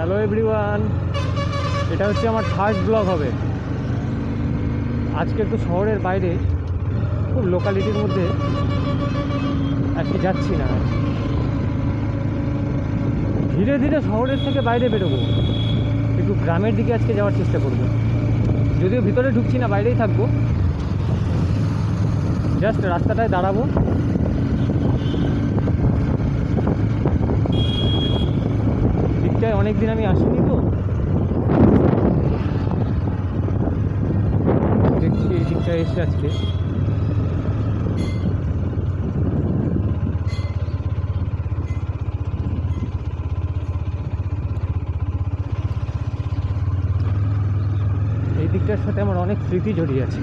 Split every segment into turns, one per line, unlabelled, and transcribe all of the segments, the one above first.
Hello everyone, এটা হচ্ছে আমার ফার্স্ট ব্লগ হবে। আজকে একটু শহরের বাইরে খুব লোকালিটির মধ্যে আজকে যাচ্ছি না, ধীরে ধীরে শহরের থেকে বাইরে বেরোবো, একটু গ্রামের দিকে আজকে যাওয়ার চেষ্টা করব। যদিও ভিতরে ঢুকছি না, বাইরেই থাকবো, জাস্ট রাস্তাটায় দাঁড়াবো। দিকটায় অনেকদিন আমি আসিনি, তো দেখছি এই দিকটায় এসে আজকে। এই দিকটার সাথে আমার অনেক স্মৃতি জড়িয়ে আছে।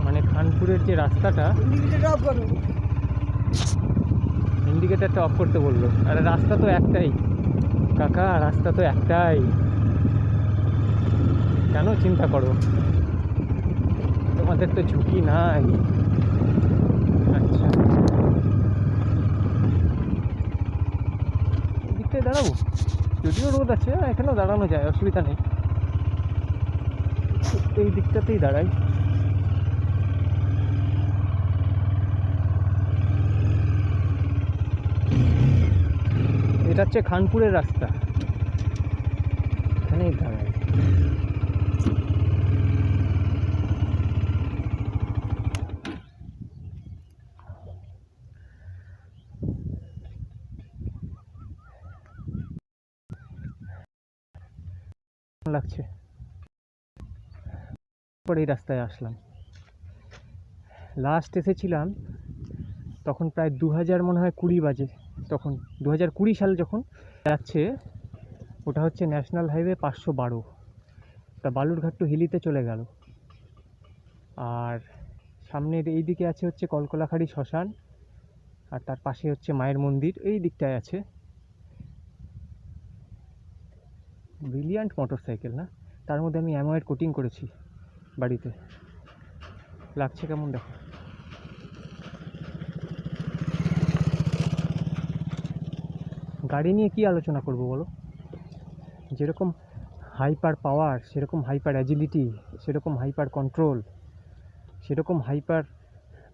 মানে খানপুরের যে রাস্তাটা, ইন্ডিকেটারটা অফ করতে বললো। আরে রাস্তা তো একটাই কাকা, রাস্তা তো একটাই, কেন চিন্তা করো, তোমাদের তো ঝুঁকি নাই। আচ্ছা, এদিকটায় দাঁড়াবো, যদিও রোদ আছে, এখানেও দাঁড়ানো যায়, অসুবিধা নেই। এই দিকটাতেই দাঁড়াই। এটা হচ্ছে খানপুরের রাস্তা, এখানেই দাঁড়াই। লাগছে, পরে এই রাস্তায় আসলাম। লাস্ট এসেছিলাম তখন প্রায় 2000 মনে হয় 20 বাজে, তখন 2020 সাল যখন যাচ্ছে। ওটা হচ্ছে ন্যাশনাল হাইওয়ে 512, তা বালুরঘাট টু হিলিতে চলে গেল। আর সামনের এই দিকে আছে হচ্ছে কলকলাখাড়ি শ্মশান, আর তার পাশে হচ্ছে মায়ের মন্দির, এই দিকটায় আছে। ব্রিলিয়ান্ট মোটরসাইকেল না, তার মধ্যে আমি অ্যাময়েড কোটিং করেছি বাড়িতে। লাগছে কেমন দেখো। গাড়ি নিয়ে কি আলোচনা করব বলো? যেরকম হাইপার পাওয়ার, সেরকম হাইপার অ্যাজিলিটি, সেরকম হাইপার কন্ট্রোল, সেরকম হাইপার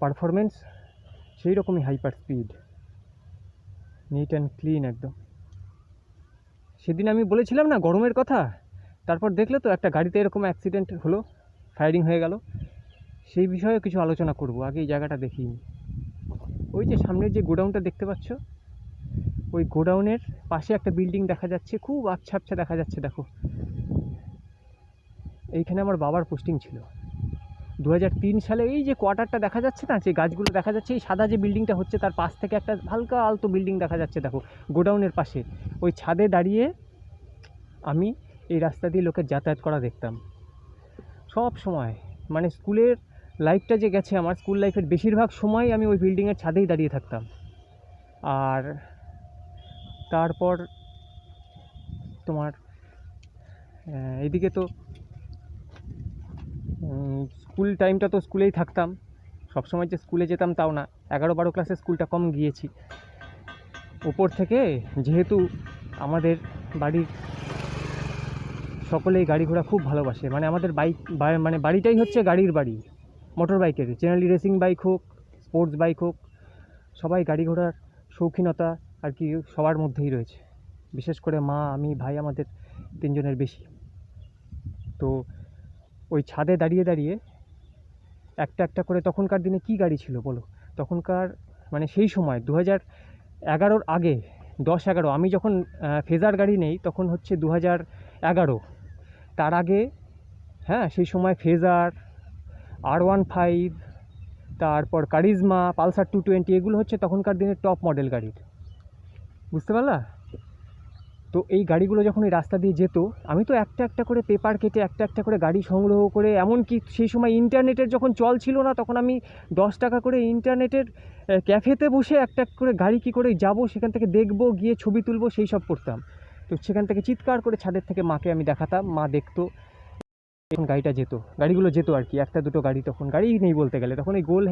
পারফরমেন্স, সেই রকমই hyper speed, neat and clean একদম। সেদিন আমি বলেছিলাম না গরমের কথা, তারপর দেখলে তো একটা গাড়িতে এরকম অ্যাক্সিডেন্ট হলো, ফায়ারিং হয়ে গেল। সেই বিষয়ে কিছু আলোচনা করব, আগে এই জায়গাটা দেখিনি। ওই যে সামনের যে গোডাউনটা দেখতে পাচ্ছ, ওই গোডাউনের পাশে একটা বিল্ডিং দেখা যাচ্ছে, খুব আবছা আবছা দেখা যাচ্ছে, দেখো। এইখানে আমার বাবার পোস্টিং ছিল 2003 সালে। এই যে কোয়ার্টারটা দেখা যাচ্ছে না, যে গাছগুলো দেখা যাচ্ছে, এই সাদা যে বিল্ডিংটা হচ্ছে তার পাশ থেকে একটা হালকা আলতো বিল্ডিং দেখা যাচ্ছে, দেখো গোডাউনের পাশে। ওই ছাদে দাঁড়িয়ে আমি এই রাস্তা দিয়ে লোকের যাতায়াত করা দেখতাম সব সময়। মানে স্কুলের লাইফটা যে গেছে আমার, স্কুল লাইফের বেশিরভাগ সময় আমি ওই বিল্ডিংয়ের ছাদেই দাঁড়িয়ে থাকতাম। আর তারপর তোমার এইদিকে তো স্কুল টাইমটা তো স্কুলেই থাকতাম, সবসময় যে স্কুলে যেতাম তাও না, 11-12 ক্লাসে স্কুলটা কম গিয়েছি। উপর থেকে যেহেতু আমাদের বাড়ির সকলেই গাড়ি ঘোড়া খুব ভালোবাসে, মানে আমাদের বাইক, মানে বাড়িটাই হচ্ছে গাড়ির বাড়ি, মোটর বাইকের, জেনারেলি রেসিং বাইক হোক, স্পোর্টস বাইক হোক, সবাই গাড়ি ঘোড়ার শৌখিনতা আর কি সবার মধ্যেই রয়েছে। বিশেষ করে মা, আমি, ভাই, আমাদের 3 জনের বেশি। তো ওই ছাদে দাঁড়িয়ে দাঁড়িয়ে একটা একটা করে, তখনকার দিনে কি গাড়ি ছিল বলো, তখনকার মানে সেই সময় 2011-র আগে, 10-11, আমি যখন ফেজার গাড়ি নেই তখন হচ্ছে 2011, তার আগে, হ্যাঁ, সেই সময় ফেজার, R15, তারপর কারিজমা, পালসার 220, এগুলো হচ্ছে তখনকার দিনের টপ মডেল গাড়ির, বুঝতে পারলা? তো এই গাড়িগুলো যখন এই রাস্তা দিয়ে যেত, আমি তো একটা একটা করে পেপার কেটে একটা একটা করে গাড়ি সংগ্রহ করে, এমনকি সেই সময় ইন্টারনেটের যখন চল ছিল না, তখন আমি 10 টাকা করে ইন্টারনেটের ক্যাফেতে বসে একটা একটা করে গাড়ি কী করে যাব, সেখান থেকে দেখব, গিয়ে ছবি তুলবো, সেই সব করতাম। তো সেখান থেকে চিৎকার করে ছাদের থেকে মাকে আমি দেখাতাম, মা দেখতো। এখন গাড়িটা যেত, গাড়িগুলো যেত আর কি, একটা দুটো গাড়ি, তখন গাড়িই নেই বলতে গেলে, তখন এই গোল